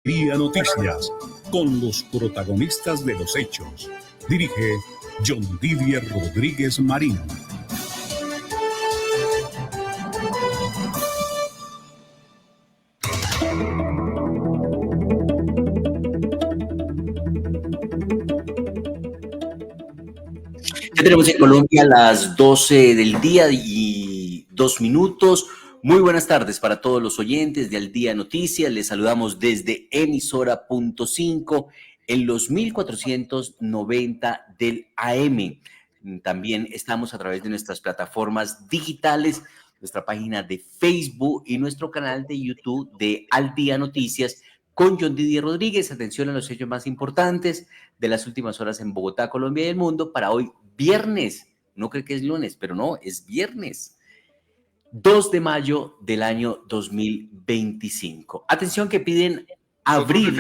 Día Noticias, con los protagonistas de los hechos. Dirige John Didier Rodríguez Marín. Ya tenemos en Colombia las 12 del día y 2 minutos. Muy buenas tardes para todos los oyentes de Al Día Noticias. Les saludamos desde emisora.5 en los 1490 del AM. También estamos a través de nuestras plataformas digitales, nuestra página de Facebook y nuestro canal de YouTube de Al Día Noticias con John Didier Rodríguez. Atención a los hechos más importantes de las últimas horas en Bogotá, Colombia y el mundo para hoy, viernes. No cree que es lunes, pero no, es viernes. 2 de mayo del año 2025. Atención que piden abrir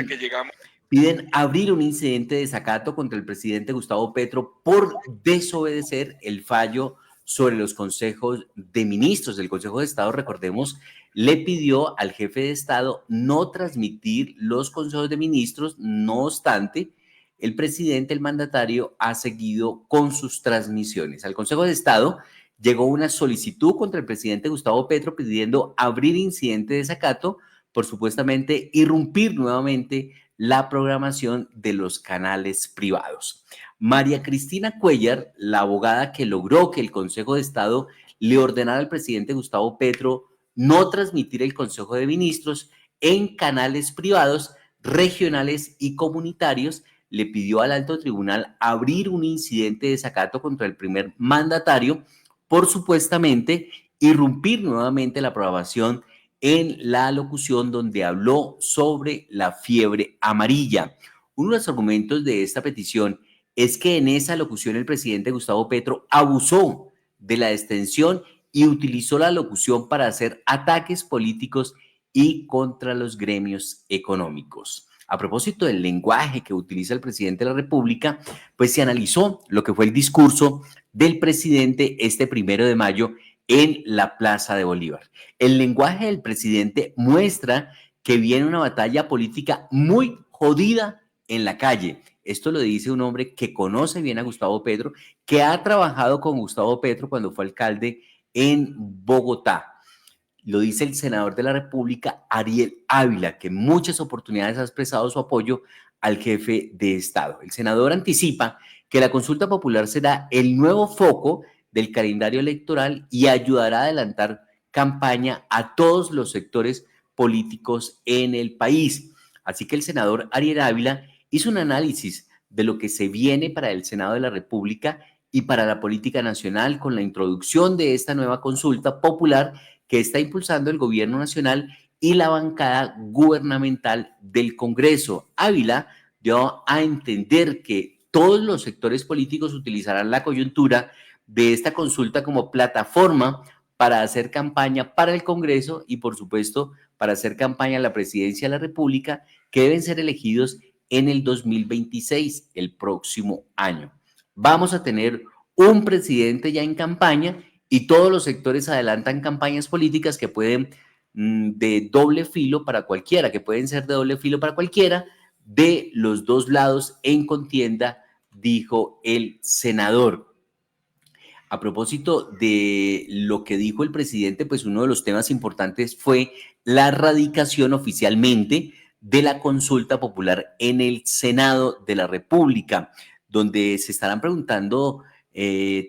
un incidente de desacato contra el presidente Gustavo Petro por desobedecer el fallo sobre los consejos de ministros. El Consejo de Estado, recordemos, le pidió al jefe de Estado no transmitir los consejos de ministros. No obstante, el presidente, el mandatario, ha seguido con sus transmisiones. Al Consejo de Estado llegó una solicitud contra el presidente Gustavo Petro pidiendo abrir incidente de desacato por supuestamente irrumpir nuevamente la programación de los canales privados. María Cristina Cuéllar, la abogada que logró que el Consejo de Estado le ordenara al presidente Gustavo Petro no transmitir el Consejo de Ministros en canales privados, regionales y comunitarios, le pidió al alto tribunal abrir un incidente de desacato contra el primer mandatario por supuestamente irrumpir nuevamente la programación en la locución donde habló sobre la fiebre amarilla. Uno de los argumentos de esta petición es que en esa locución el presidente Gustavo Petro abusó de la extensión y utilizó la locución para hacer ataques políticos y contra los gremios económicos. A propósito del lenguaje que utiliza el presidente de la República, pues se analizó lo que fue el discurso del presidente este 1 de mayo en la Plaza de Bolívar. El lenguaje del presidente muestra que viene una batalla política muy jodida en la calle. Esto lo dice un hombre que conoce bien a Gustavo Petro, que ha trabajado con Gustavo Petro cuando fue alcalde en Bogotá. Lo dice el senador de la República, Ariel Ávila, que en muchas oportunidades ha expresado su apoyo al jefe de Estado. El senador anticipa que la consulta popular será el nuevo foco del calendario electoral y ayudará a adelantar campaña a todos los sectores políticos en el país. Así que el senador Ariel Ávila hizo un análisis de lo que se viene para el Senado de la República y para la política nacional con la introducción de esta nueva consulta popular que está impulsando el gobierno nacional y la bancada gubernamental del Congreso. Ávila dio a entender que todos los sectores políticos utilizarán la coyuntura de esta consulta como plataforma para hacer campaña para el Congreso y, por supuesto, para hacer campaña a la presidencia de la República, que deben ser elegidos en el 2026, el próximo año. Vamos a tener un presidente ya en campaña y todos los sectores adelantan campañas políticas que pueden de doble filo para cualquiera, que pueden ser de doble filo para cualquiera de los dos lados en contienda, dijo el senador. A propósito de lo que dijo el presidente, pues uno de los temas importantes fue la radicación oficialmente de la consulta popular en el Senado de la República, donde se estarán preguntando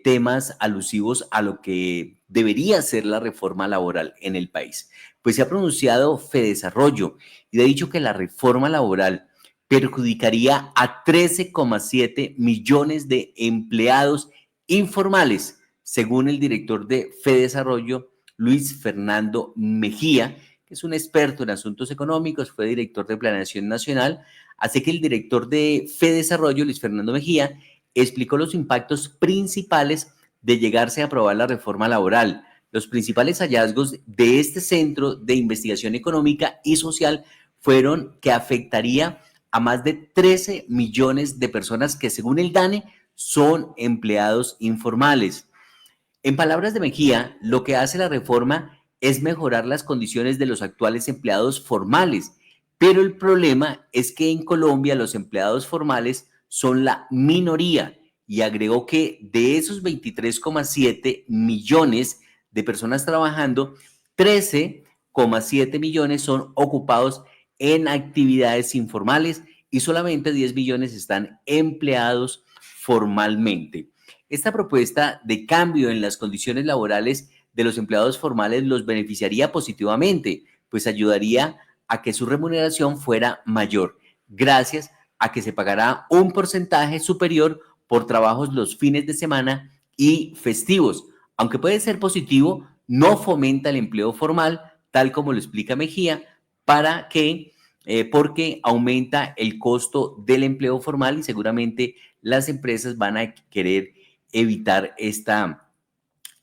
temas alusivos a lo que debería ser la reforma laboral en el país. Pues se ha pronunciado Fedesarrollo y ha dicho que la reforma laboral perjudicaría a 13,7 millones de empleados informales, según el director de Fedesarrollo, Luis Fernando Mejía, que es un experto en asuntos económicos, fue director de Planeación Nacional. Así que el director de Fedesarrollo, Luis Fernando Mejía, explicó los impactos principales de llegarse a aprobar la reforma laboral. Los principales hallazgos de este Centro de Investigación Económica y Social fueron que afectaría a más de 13 millones de personas que, según el DANE, son empleados informales. En palabras de Mejía, lo que hace la reforma es mejorar las condiciones de los actuales empleados formales, Pero el problema es que en Colombia los empleados formales son la minoría y agregó que de esos 23,7 millones de personas trabajando, 13,7 millones son ocupados en actividades informales y solamente 10 millones están empleados formalmente. Esta propuesta de cambio en las condiciones laborales de los empleados formales los beneficiaría positivamente, pues ayudaría a que su remuneración fuera mayor, gracias a que se pagará un porcentaje superior por trabajos los fines de semana y festivos. Aunque puede ser positivo, no fomenta el empleo formal, tal como lo explica Mejía, porque aumenta el costo del empleo formal y seguramente las empresas van a querer evitar esta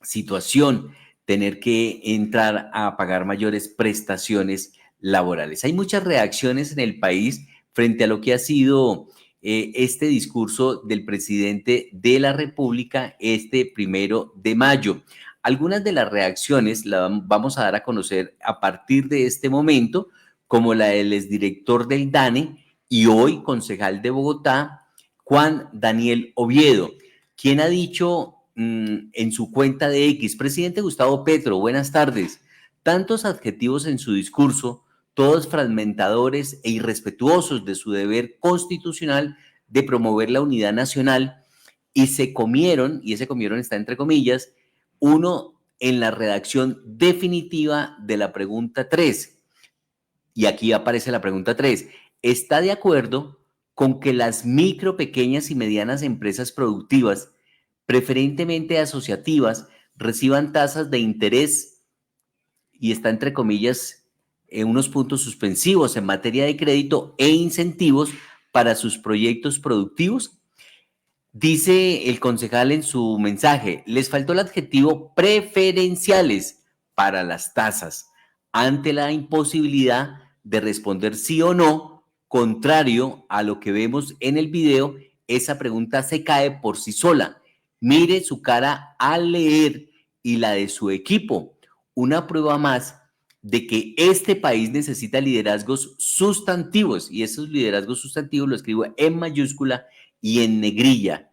situación, tener que entrar a pagar mayores prestaciones laborales. Hay muchas reacciones en el país frente a lo que ha sido este discurso del presidente de la República este 1 de mayo. Algunas de las reacciones las vamos a dar a conocer a partir de este momento, como la del exdirector del DANE y hoy concejal de Bogotá, Juan Daniel Oviedo, quien ha dicho en su cuenta de X: presidente Gustavo Petro, buenas tardes. Tantos adjetivos en su discurso, todos fragmentadores e irrespetuosos de su deber constitucional de promover la unidad nacional, y se comieron, y ese comieron está entre comillas, uno en la redacción definitiva de la pregunta 3. Y aquí aparece la pregunta 3. ¿Está de acuerdo con que las micro, pequeñas y medianas empresas productivas, preferentemente asociativas, reciban tasas de interés, y está entre comillas, en unos puntos suspensivos en materia de crédito e incentivos para sus proyectos productivos? Dice el concejal en su mensaje: les faltó el adjetivo preferenciales para las tasas, ante la imposibilidad de responder sí o no. Contrario a lo que vemos en el video, esa pregunta se cae por sí sola. Mire su cara al leer y la de su equipo. Una prueba más de que este país necesita liderazgos sustantivos, y esos liderazgos sustantivos lo escribo en mayúscula y en negrilla.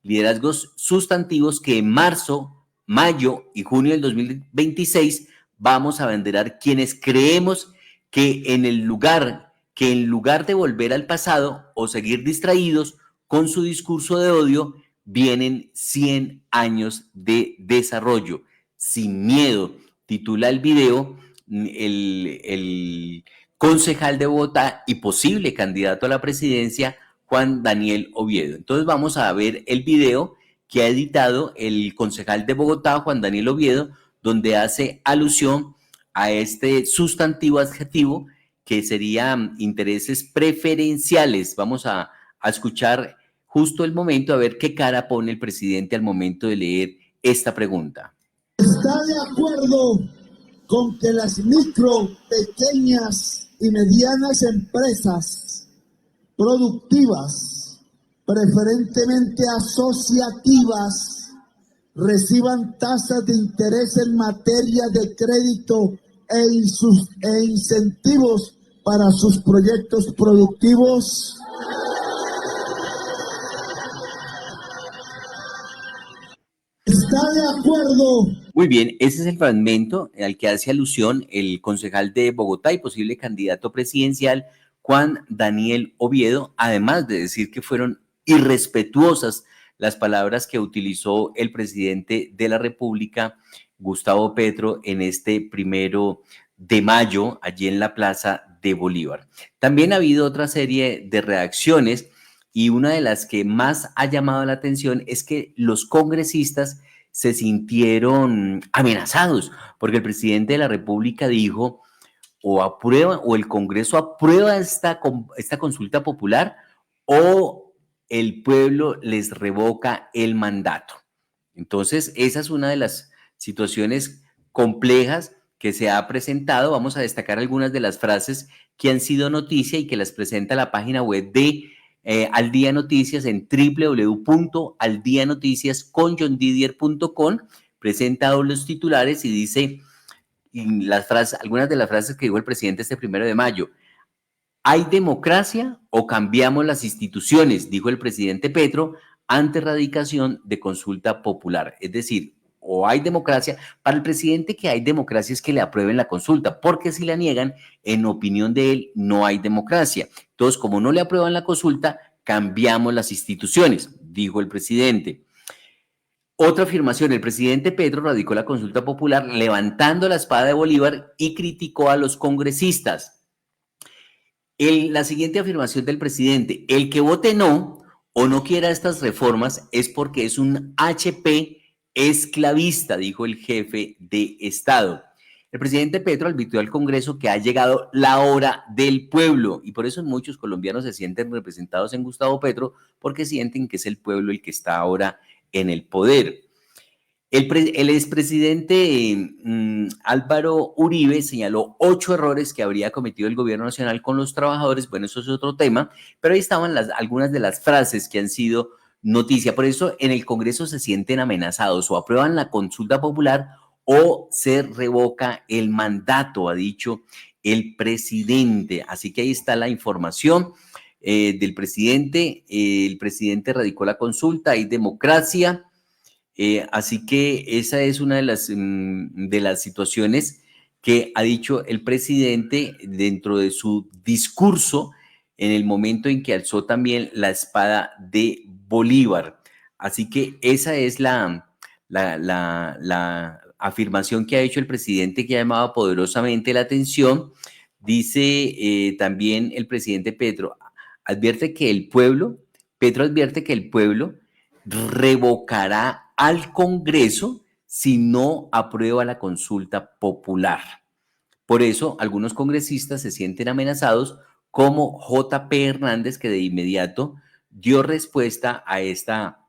Liderazgos sustantivos que en marzo, mayo y junio del 2026 vamos a banderar quienes creemos que en lugar de volver al pasado o seguir distraídos con su discurso de odio, vienen 100 años de desarrollo. Sin miedo, titula el video el concejal de Bogotá y posible candidato a la presidencia, Juan Daniel Oviedo. Entonces vamos a ver el video que ha editado el concejal de Bogotá, Juan Daniel Oviedo, donde hace alusión a este sustantivo adjetivo que serían intereses preferenciales. Vamos a escuchar justo el momento, a ver qué cara pone el presidente al momento de leer esta pregunta. ¿Está de acuerdo con que las micro, pequeñas y medianas empresas productivas, preferentemente asociativas, reciban tasas de interés en materia de crédito e incentivos para sus proyectos productivos? ¿Está de acuerdo? Muy bien, ese es el fragmento al que hace alusión el concejal de Bogotá y posible candidato presidencial, Juan Daniel Oviedo, además de decir que fueron irrespetuosas las palabras que utilizó el presidente de la República, Gustavo Petro, en este 1 de mayo, allí en la Plaza de Bolívar. También ha habido otra serie de reacciones, y una de las que más ha llamado la atención es que los congresistas se sintieron amenazados, porque el presidente de la República dijo: o aprueba, o el Congreso aprueba esta consulta popular, o el pueblo les revoca el mandato. Entonces, esa es una de las situaciones complejas que se ha presentado. Vamos a destacar algunas de las frases que han sido noticia y que las presenta la página web de Al Día Noticias en www.aldianoticiasconjohndidier.com. Presenta los titulares y dice algunas de las frases que dijo el presidente este 1 de mayo. ¿Hay democracia o cambiamos las instituciones?, dijo el presidente Petro ante radicación de consulta popular. Es decir, o hay democracia. Para el presidente, que hay democracia es que le aprueben la consulta, porque si la niegan, en opinión de él, no hay democracia. Entonces, como no le aprueban la consulta, cambiamos las instituciones, dijo el presidente. Otra afirmación: el presidente Petro radicó la consulta popular levantando la espada de Bolívar y criticó a los congresistas. La siguiente afirmación del presidente: el que vote no o no quiera estas reformas es porque es un HP esclavista, dijo el jefe de Estado. El presidente Petro advirtió al Congreso que ha llegado la hora del pueblo, y por eso muchos colombianos se sienten representados en Gustavo Petro, porque sienten que es el pueblo el que está ahora en el poder. El expresidente Álvaro Uribe señaló 8 errores que habría cometido el gobierno nacional con los trabajadores. Bueno, eso es otro tema, pero ahí estaban algunas de las frases que han sido noticia. Por eso en el Congreso se sienten amenazados: o aprueban la consulta popular o se revoca el mandato, ha dicho el presidente. Así que ahí está la información del presidente. El presidente radicó la consulta, hay democracia. Así que esa es una de las situaciones que ha dicho el presidente dentro de su discurso en el momento en que alzó también la espada de Bolívar. Así que esa es la afirmación que ha hecho el presidente, que ha llamado poderosamente la atención. Dice también el presidente Petro advierte que el pueblo revocará al Congreso si no aprueba la consulta popular. Por eso algunos congresistas se sienten amenazados, como JP Hernández, que de inmediato dio respuesta a esta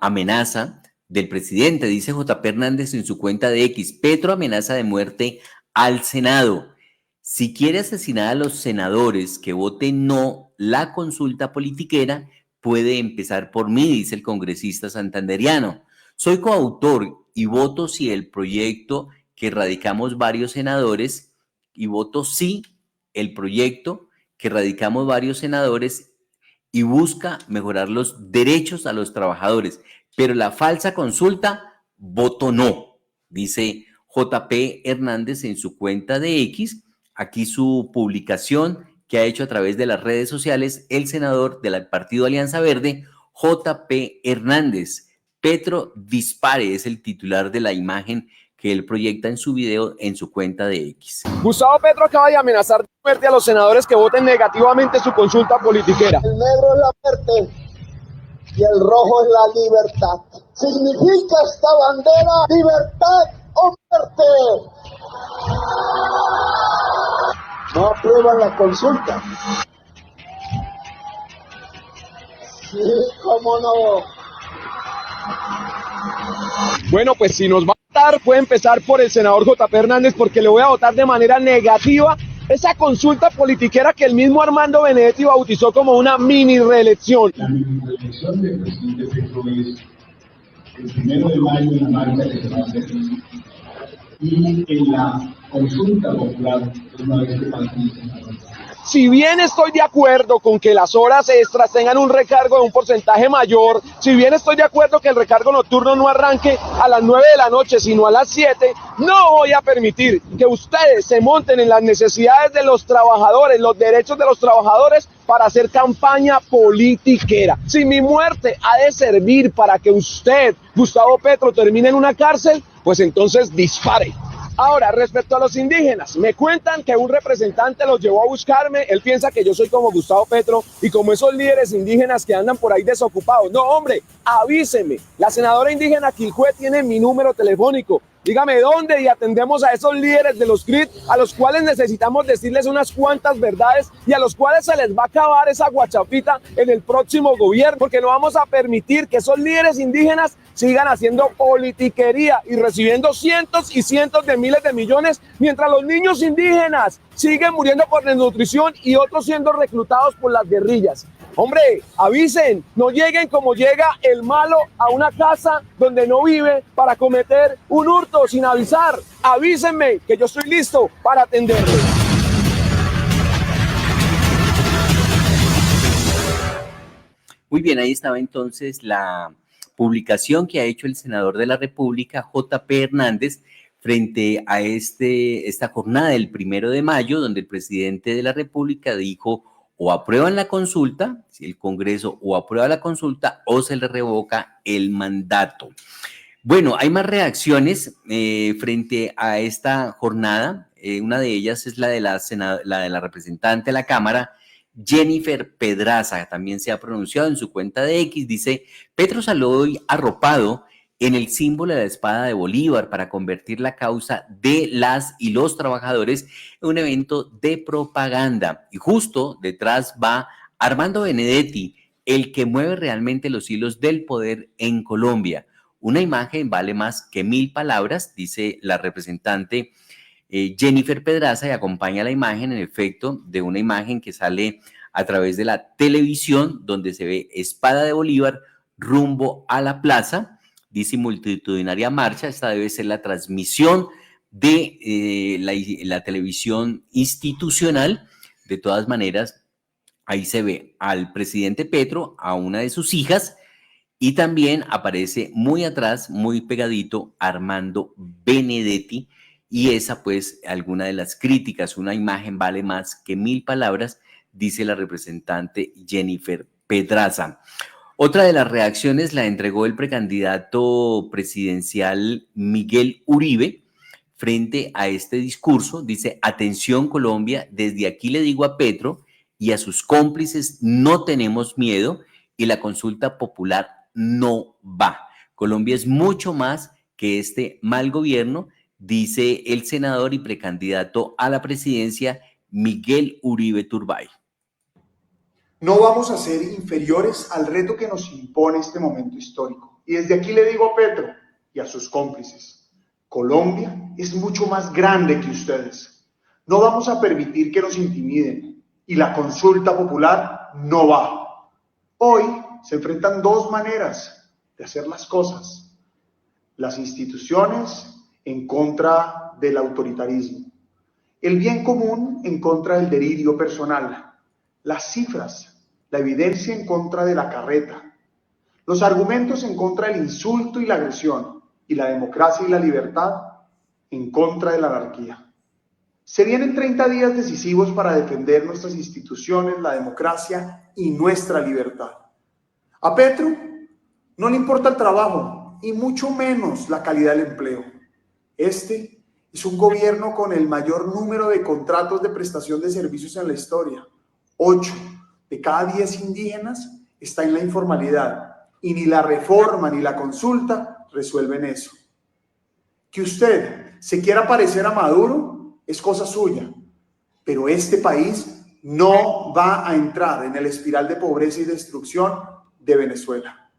amenaza del presidente. Dice JP Hernández en su cuenta de X: Petro amenaza de muerte al Senado. Si quiere asesinar a los senadores que voten no la consulta politiquera, puede empezar por mí, dice el congresista santanderiano. Soy coautor y voto sí el proyecto que radicamos varios senadores, y voto sí el proyecto que radicamos varios senadores y busca mejorar los derechos a los trabajadores. Pero la falsa consulta, voto no, dice JP Hernández en su cuenta de X. Aquí su publicación que ha hecho a través de las redes sociales el senador del partido Alianza Verde, JP Hernández. Petro dispare es el titular de la imagen que él proyecta en su video en su cuenta de X. Gustavo Petro acaba de amenazar de muerte a los senadores que voten negativamente su consulta politiquera. El negro es la muerte y el rojo es la libertad. Significa esta bandera libertad o muerte. No aprueban la consulta. Sí, cómo no. Bueno, pues si nos va a votar, puede empezar por el senador JP Hernández, porque le voy a votar de manera negativa esa consulta politiquera que el mismo Armando Benedetti bautizó como una mini reelección. La mini reelección del presidente Petro es el 1 de mayo en la marcha que se va a hacer, y en la consulta popular una vez que pasen. Si bien estoy de acuerdo con que las horas extras tengan un recargo de un porcentaje mayor, si bien estoy de acuerdo que el recargo nocturno no arranque a las 9 de la noche, sino a las 7, no voy a permitir que ustedes se monten en las necesidades de los trabajadores, los derechos de los trabajadores, para hacer campaña politiquera. Si mi muerte ha de servir para que usted, Gustavo Petro, termine en una cárcel, pues entonces dispare. Ahora, respecto a los indígenas, me cuentan que un representante los llevó a buscarme. Él piensa que yo soy como Gustavo Petro y como esos líderes indígenas que andan por ahí desocupados. No, hombre, avíseme. La senadora indígena Quilcue tiene mi número telefónico. Dígame dónde y atendemos a esos líderes de los CRIT, a los cuales necesitamos decirles unas cuantas verdades y a los cuales se les va a acabar esa guachafita en el próximo gobierno, porque no vamos a permitir que esos líderes indígenas sigan haciendo politiquería y recibiendo cientos y cientos de miles de millones, mientras los niños indígenas siguen muriendo por desnutrición y otros siendo reclutados por las guerrillas. Hombre, avisen, no lleguen como llega el malo a una casa donde no vive para cometer un hurto sin avisar. Avísenme que yo estoy listo para atenderles. Muy bien, ahí estaba entonces la publicación que ha hecho el senador de la República, J.P. Hernández, frente a esta jornada del 1 de mayo, donde el presidente de la República dijo o aprueban la consulta, si el Congreso o aprueba la consulta o se le revoca el mandato. Bueno, hay más reacciones frente a esta jornada. Una de ellas es la de la representante de la Cámara, Jennifer Pedraza, también se ha pronunciado en su cuenta de X, dice: Petro salió hoy arropado en el símbolo de la espada de Bolívar para convertir la causa de las y los trabajadores en un evento de propaganda. Y justo detrás va Armando Benedetti, el que mueve realmente los hilos del poder en Colombia. Una imagen vale más que 1000 palabras, dice la representante Jennifer Pedraza, y acompaña la imagen, en efecto, de una imagen que sale a través de la televisión, donde se ve espada de Bolívar rumbo a la plaza. Dice multitudinaria marcha. Esta debe ser la transmisión de la televisión institucional. De todas maneras, ahí se ve al presidente Petro, a una de sus hijas, y también aparece muy atrás, muy pegadito, Armando Benedetti. Y esa, pues, alguna de las críticas. Una imagen vale más que 1000 palabras, dice la representante Jennifer Pedraza. Otra de las reacciones la entregó el precandidato presidencial Miguel Uribe frente a este discurso. Dice: atención Colombia, desde aquí le digo a Petro y a sus cómplices, no tenemos miedo y la consulta popular no va. Colombia es mucho más que este mal gobierno, dice el senador y precandidato a la presidencia Miguel Uribe Turbay. No vamos a ser inferiores al reto que nos impone este momento histórico. Y desde aquí le digo a Petro y a sus cómplices: Colombia es mucho más grande que ustedes. No vamos a permitir que nos intimiden y la consulta popular no va. Hoy se enfrentan dos maneras de hacer las cosas: las instituciones en contra del autoritarismo, el bien común en contra del delirio personal, las cifras, la evidencia en contra de la carreta, los argumentos en contra del insulto y la agresión, y la democracia y la libertad en contra de la anarquía. Se vienen 30 días decisivos para defender nuestras instituciones, la democracia y nuestra libertad. A Petro no le importa el trabajo y mucho menos la calidad del empleo. Este es un gobierno con el mayor número de contratos de prestación de servicios en la historia. 8 de cada 10 indígenas está en la informalidad y ni la reforma ni la consulta resuelven eso. Que usted se quiera parecer a Maduro es cosa suya, pero este país no va a entrar en el espiral de pobreza y destrucción de Venezuela.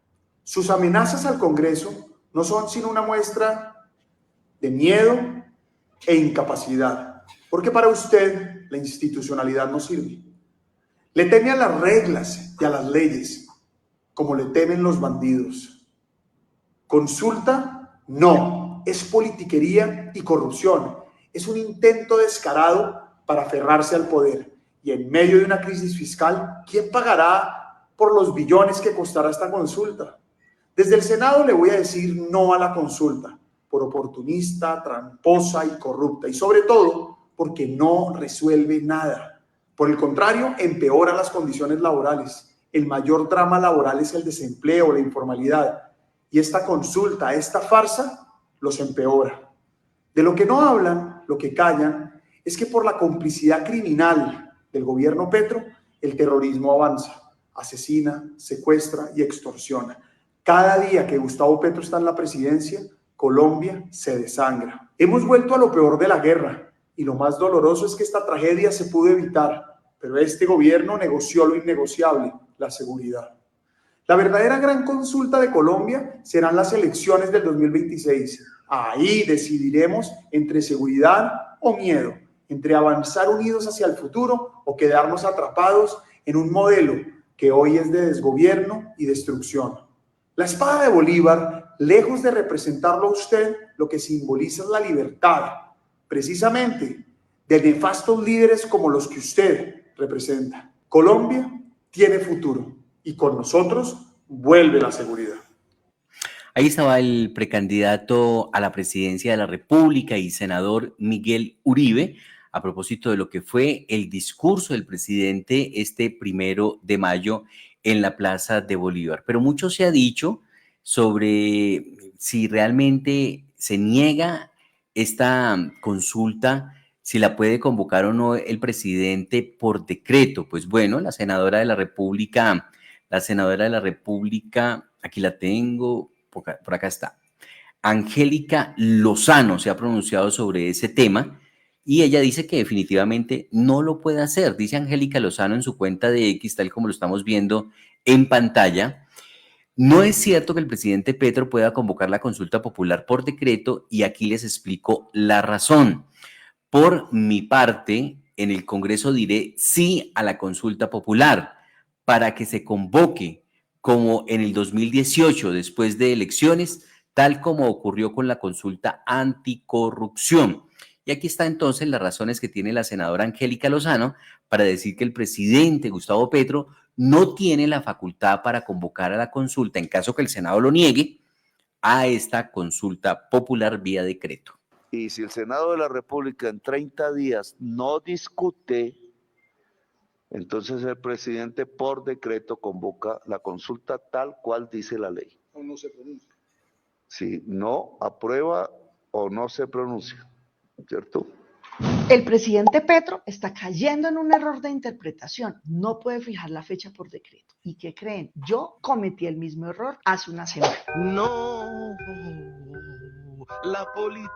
Sus amenazas al Congreso no son sino una muestra de miedo e incapacidad, porque para usted la institucionalidad no sirve. Le teme a las reglas y a las leyes, como le temen los bandidos. Consulta, no, es politiquería y corrupción. Es un intento descarado para aferrarse al poder. Y en medio de una crisis fiscal, ¿quién pagará por los billones que costará esta consulta? Desde el Senado le voy a decir no a la consulta, por oportunista, tramposa y corrupta, y sobre todo porque no resuelve nada. Por el contrario, empeora las condiciones laborales. El mayor drama laboral es el desempleo, la informalidad, y esta consulta, esta farsa, los empeora. De lo que no hablan, lo que callan, es que por la complicidad criminal del gobierno Petro, el terrorismo avanza, asesina, secuestra y extorsiona. Cada día que Gustavo Petro está en la presidencia, Colombia se desangra. Hemos vuelto a lo peor de la guerra y lo más doloroso es que esta tragedia se pudo evitar, pero este gobierno negoció lo innegociable, la seguridad. La verdadera gran consulta de Colombia serán las elecciones del 2026. Ahí decidiremos entre seguridad o miedo, entre avanzar unidos hacia el futuro o quedarnos atrapados en un modelo que hoy es de desgobierno y destrucción. La espada de Bolívar, lejos de representarlo a usted, lo que simboliza es la libertad, precisamente de nefastos líderes como los que usted representa. Colombia tiene futuro y con nosotros vuelve la seguridad. Ahí estaba el precandidato a la presidencia de la República y senador Miguel Uribe, a propósito de lo que fue el discurso del presidente este 1 de mayo en la Plaza de Bolívar. Pero mucho se ha dicho sobre si realmente se niega esta consulta, si la puede convocar o no el presidente por decreto. Pues bueno, la senadora de la República, aquí la tengo, por acá está, Angélica Lozano se ha pronunciado sobre ese tema y ella dice que definitivamente no lo puede hacer. Dice Angélica Lozano en su cuenta de X, tal como lo estamos viendo en pantalla: no es cierto que el presidente Petro pueda convocar la consulta popular por decreto y aquí les explico la razón. Por mi parte, en el Congreso diré sí a la consulta popular para que se convoque como en el 2018, después de elecciones, tal como ocurrió con la consulta anticorrupción. Y aquí está entonces las razones que tiene la senadora Angélica Lozano para decir que el presidente Gustavo Petro no tiene la facultad para convocar a la consulta, en caso que el Senado lo niegue, a esta consulta popular vía decreto. Y si el Senado de la República en 30 días no discute, entonces el presidente por decreto convoca la consulta tal cual dice la ley. O no se pronuncia. Si no aprueba o no se pronuncia, ¿cierto? El presidente Petro está cayendo en un error de interpretación. No puede fijar la fecha por decreto. ¿Y qué creen? Yo cometí el mismo error hace una semana. No, la policía.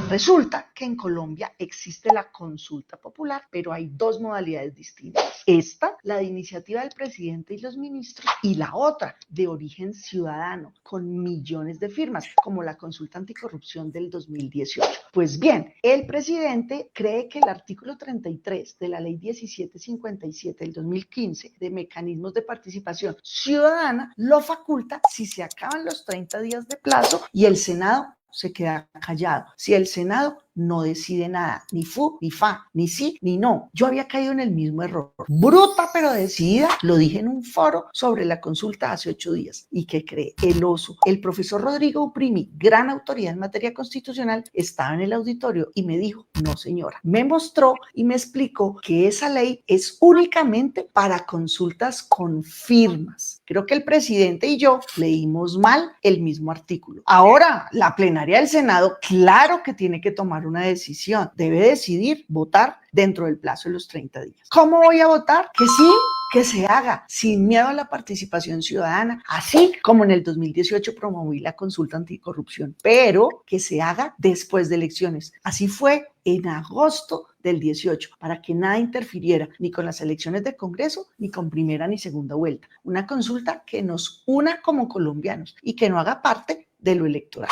Resulta que en Colombia existe la consulta popular, pero hay dos modalidades distintas. Esta, la de iniciativa del presidente y los ministros, y la otra, de origen ciudadano, con millones de firmas, como la consulta anticorrupción del 2018. Pues bien, el presidente cree que el artículo 33 de la ley 1757 del 2015 de mecanismos de participación ciudadana lo faculta si se acaban los 30 días de plazo y el Senado se queda callado. Si el Senado no decide nada, ni fu, ni fa, ni sí, ni no. Yo había caído en el mismo error. Bruta pero decidida, lo dije en un foro sobre la consulta hace 8 días. ¿Y qué cree? El oso. El profesor Rodrigo Uprimi, gran autoridad en materia constitucional, estaba en el auditorio y me dijo: no señora. Me mostró y me explicó que esa ley es únicamente para consultas con firmas. Creo que el presidente y yo leímos mal el mismo artículo. Ahora, la plenaria del Senado, claro que tiene que tomar una decisión. Debe decidir votar dentro del plazo de los 30 días. ¿Cómo voy a votar? Que sí, que se haga sin miedo a la participación ciudadana, así como en el 2018 promoví la consulta anticorrupción, pero que se haga después de elecciones. Así fue en agosto del 18, para que nada interfiriera ni con las elecciones del Congreso, ni con primera ni segunda vuelta. Una consulta que nos una como colombianos y que no haga parte de lo electoral.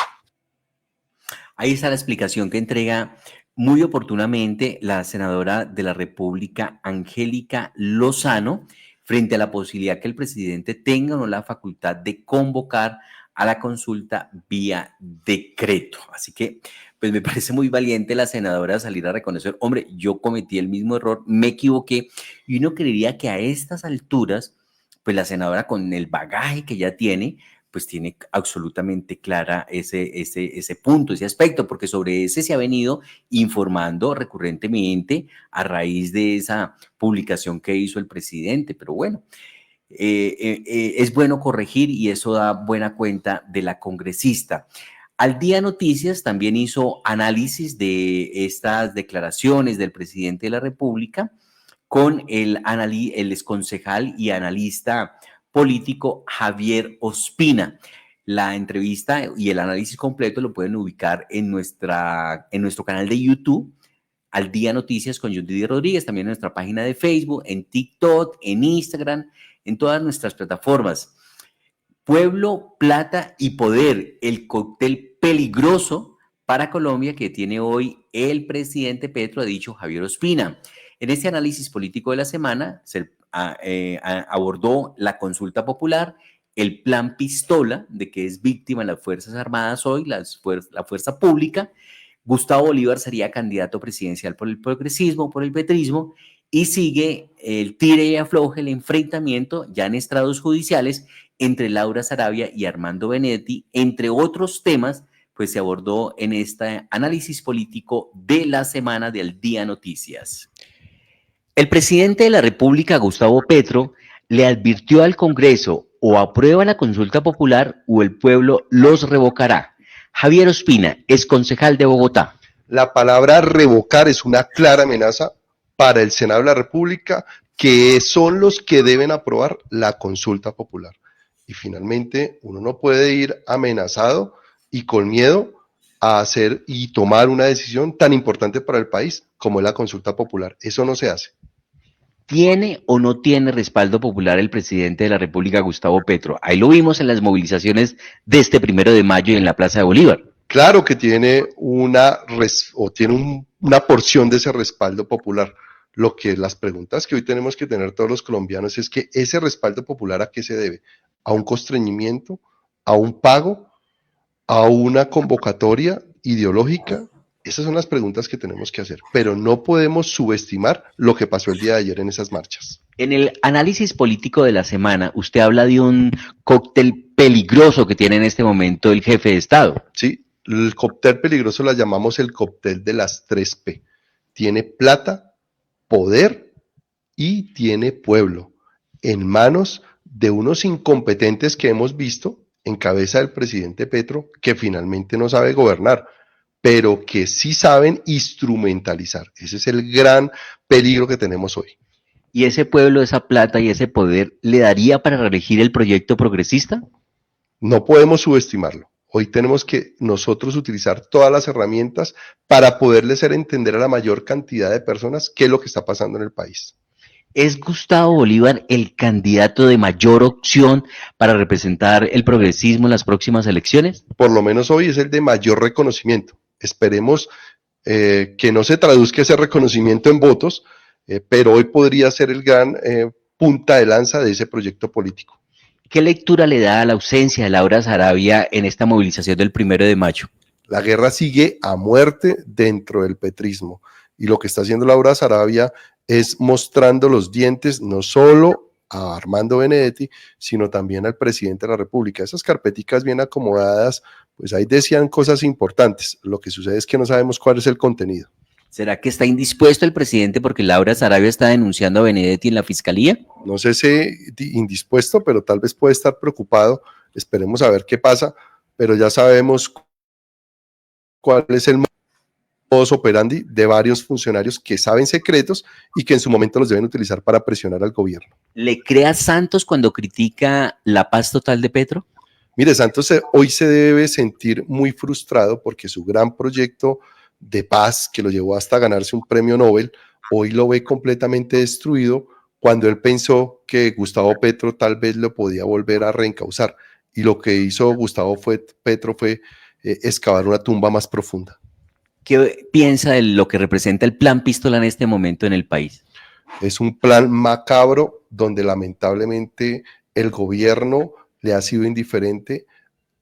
Ahí está la explicación que entrega muy oportunamente la senadora de la República, Angélica Lozano, frente a la posibilidad que el presidente tenga o no la facultad de convocar a la consulta vía decreto. Así que, pues me parece muy valiente la senadora salir a reconocer: hombre, yo cometí el mismo error, me equivoqué. Y uno creería que a estas alturas, pues la senadora, con el bagaje que ya tiene, pues tiene absolutamente clara ese punto, ese aspecto, porque sobre ese se ha venido informando recurrentemente a raíz de esa publicación que hizo el presidente. Pero bueno, es bueno corregir y eso da buena cuenta de la congresista. Al Día Noticias también hizo análisis de estas declaraciones del presidente de la República con el exconcejal y analista político Javier Ospina. La entrevista y el análisis completo lo pueden ubicar en nuestro canal de YouTube, Al Día Noticias con John Didier Rodríguez, también en nuestra página de Facebook, en TikTok, en Instagram, en todas nuestras plataformas. Pueblo, plata y poder, el cóctel peligroso para Colombia que tiene hoy el presidente Petro, ha dicho Javier Ospina. En este análisis político de la semana se abordó la consulta popular, el plan pistola, de que es víctima las Fuerzas Armadas hoy, la fuerza pública. Gustavo Bolívar sería candidato presidencial por el progresismo, por el petrismo, y sigue el tire y afloje, el enfrentamiento ya en estrados judiciales entre Laura Sarabia y Armando Benedetti, entre otros temas, pues se abordó en este análisis político de la semana de Al Día Noticias. El presidente de la República, Gustavo Petro, le advirtió al Congreso: o aprueba la consulta popular o el pueblo los revocará. Javier Ospina, es concejal de Bogotá. La palabra revocar es una clara amenaza para el Senado de la República, que son los que deben aprobar la consulta popular. Y finalmente, uno no puede ir amenazado y con miedo a hacer y tomar una decisión tan importante para el país como es la consulta popular. Eso no se hace. ¿Tiene o no tiene respaldo popular el presidente de la República, Gustavo Petro? Ahí lo vimos en las movilizaciones de este 1 de mayo y en la Plaza de Bolívar. Claro que tiene una porción de ese respaldo popular. Lo que las preguntas que hoy tenemos que tener todos los colombianos es que ese respaldo popular, ¿a qué se debe? ¿A un constreñimiento? ¿A un pago? ¿A una convocatoria ideológica? Esas son las preguntas que tenemos que hacer, pero no podemos subestimar lo que pasó el día de ayer en esas marchas. En el análisis político de la semana, usted habla de un cóctel peligroso que tiene en este momento el jefe de Estado. Sí, el cóctel peligroso lo llamamos el cóctel de las 3P. Tiene plata, poder y tiene pueblo en manos de unos incompetentes que hemos visto en cabeza del presidente Petro, que finalmente no sabe gobernar, pero que sí saben instrumentalizar. Ese es el gran peligro que tenemos hoy. ¿Y ese pueblo, esa plata y ese poder le daría para reelegir el proyecto progresista? No podemos subestimarlo. Hoy tenemos que nosotros utilizar todas las herramientas para poderle hacer entender a la mayor cantidad de personas qué es lo que está pasando en el país. ¿Es Gustavo Bolívar el candidato de mayor opción para representar el progresismo en las próximas elecciones? Por lo menos hoy es el de mayor reconocimiento. Esperemos que no se traduzca ese reconocimiento en votos, pero hoy podría ser el gran punta de lanza de ese proyecto político. ¿Qué lectura le da a la ausencia de Laura Sarabia en esta movilización del 1 de mayo? La guerra sigue a muerte dentro del petrismo, y lo que está haciendo Laura Sarabia es mostrando los dientes no solo a Armando Benedetti, sino también al presidente de la República. Esas carpeticas bien acomodadas, pues ahí decían cosas importantes. Lo que sucede es que no sabemos cuál es el contenido. ¿Será que está indispuesto el presidente porque Laura Sarabia está denunciando a Benedetti en la fiscalía? No sé si indispuesto, pero tal vez puede estar preocupado. Esperemos a ver qué pasa, pero ya sabemos cuál es el modus operandi de varios funcionarios que saben secretos y que en su momento los deben utilizar para presionar al gobierno. ¿Le cree a Santos cuando critica la paz total de Petro? Mire, Santos hoy se debe sentir muy frustrado porque su gran proyecto de paz, que lo llevó hasta ganarse un premio Nobel, hoy lo ve completamente destruido cuando él pensó que Gustavo Petro tal vez lo podía volver a reencauzar. Y lo que hizo Gustavo Petro fue excavar una tumba más profunda. ¿Qué piensa de lo que representa el plan Pistola en este momento en el país? Es un plan macabro donde lamentablemente el gobierno le ha sido indiferente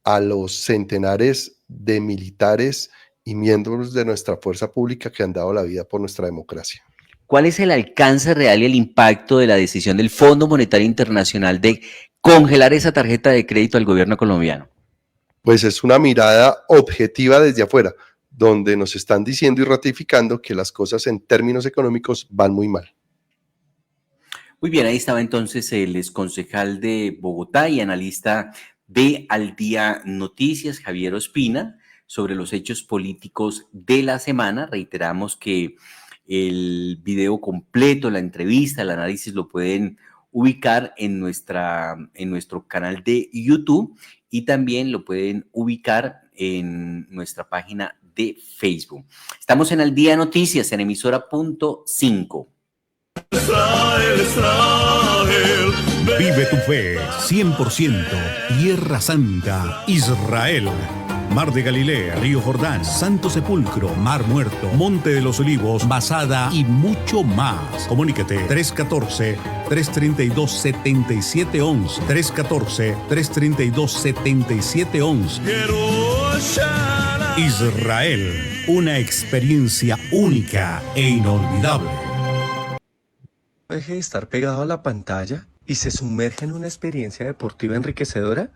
a los centenares de militares y miembros de nuestra fuerza pública que han dado la vida por nuestra democracia. ¿Cuál es el alcance real y el impacto de la decisión del Fondo Monetario Internacional de congelar esa tarjeta de crédito al gobierno colombiano? Pues es una mirada objetiva desde afuera, donde nos están diciendo y ratificando que las cosas en términos económicos van muy mal. Muy bien, ahí estaba entonces el exconcejal de Bogotá y analista de Al Día Noticias, Javier Ospina, sobre los hechos políticos de la semana. Reiteramos que el video completo, la entrevista, el análisis lo pueden ubicar en nuestro canal de YouTube y también lo pueden ubicar en nuestra página de Facebook. Estamos en Al Día Noticias, en emisora .5. Vive tu fe, 100%, Tierra Santa, Israel. Mar de Galilea, Río Jordán, Santo Sepulcro, Mar Muerto, Monte de los Olivos, Masada y mucho más. Comunícate 314-332-7711. 314-332-7711. Israel, una experiencia única e inolvidable. Deje de estar pegado a la pantalla y se sumerge en una experiencia deportiva enriquecedora.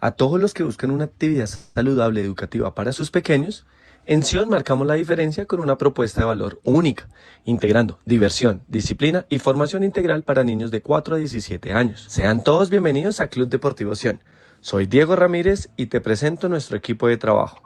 A todos los que buscan una actividad saludable educativa para sus pequeños, en Sion marcamos la diferencia con una propuesta de valor única, integrando diversión, disciplina y formación integral para niños de 4 a 17 años. Sean todos bienvenidos a Club Deportivo Sion. Soy Diego Ramírez y te presento nuestro equipo de trabajo.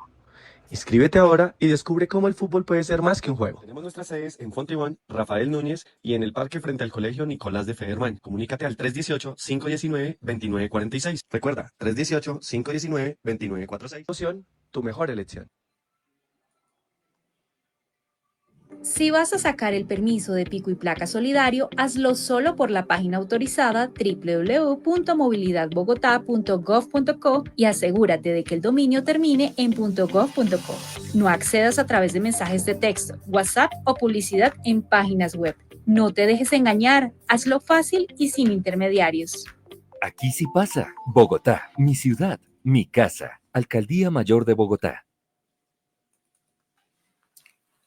Inscríbete ahora y descubre cómo el fútbol puede ser más que un juego. Tenemos nuestras sedes en Fontibón, Rafael Núñez y en el parque frente al Colegio Nicolás de Federman. Comunícate al 318-519-2946. Recuerda, 318-519-2946. Opción, tu mejor elección. Si vas a sacar el permiso de pico y placa solidario, hazlo solo por la página autorizada www.movilidadbogotá.gov.co y asegúrate de que el dominio termine en .gov.co. No accedas a través de mensajes de texto, WhatsApp o publicidad en páginas web. No te dejes engañar, hazlo fácil y sin intermediarios. Aquí sí pasa. Bogotá, mi ciudad, mi casa. Alcaldía Mayor de Bogotá.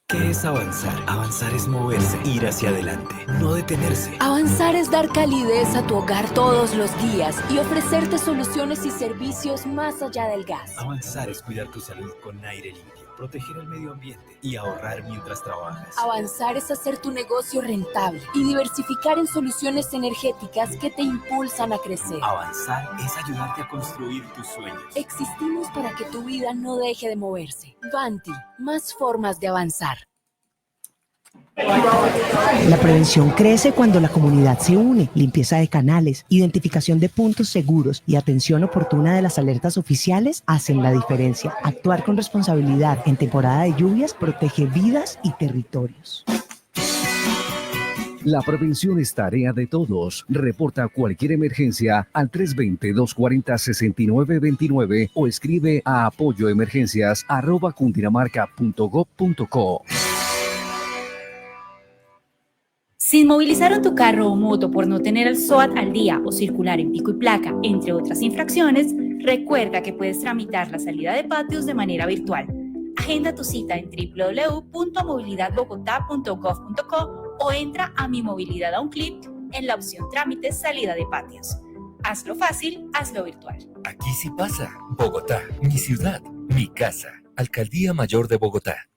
¿Qué es avanzar? Avanzar es moverse, ir hacia adelante, no detenerse. Avanzar es dar calidez a tu hogar todos los días y ofrecerte soluciones y servicios más allá del gas. Avanzar es cuidar tu salud con aire limpio, proteger el medio ambiente y ahorrar mientras trabajas. Avanzar es hacer tu negocio rentable y diversificar en soluciones energéticas que te impulsan a crecer. Avanzar es ayudarte a construir tus sueños. Existimos para que tu vida no deje de moverse. Vanti, más formas de avanzar. La prevención crece cuando la comunidad se une. Limpieza de canales, identificación de puntos seguros y atención oportuna de las alertas oficiales hacen la diferencia. Actuar con responsabilidad en temporada de lluvias protege vidas y territorios. La prevención es tarea de todos. Reporta cualquier emergencia al 320-240-6929 o escribe a apoyoemergencias@cundinamarca.gov.co. Si inmovilizaron tu carro o moto por no tener el SOAT al día o circular en pico y placa, entre otras infracciones, recuerda que puedes tramitar la salida de patios de manera virtual. Agenda tu cita en www.movilidadbogotá.gov.co o entra a Mi Movilidad a un clic en la opción Trámites Salida de Patios. Hazlo fácil, hazlo virtual. Aquí sí pasa. Bogotá, mi ciudad, mi casa. Alcaldía Mayor de Bogotá.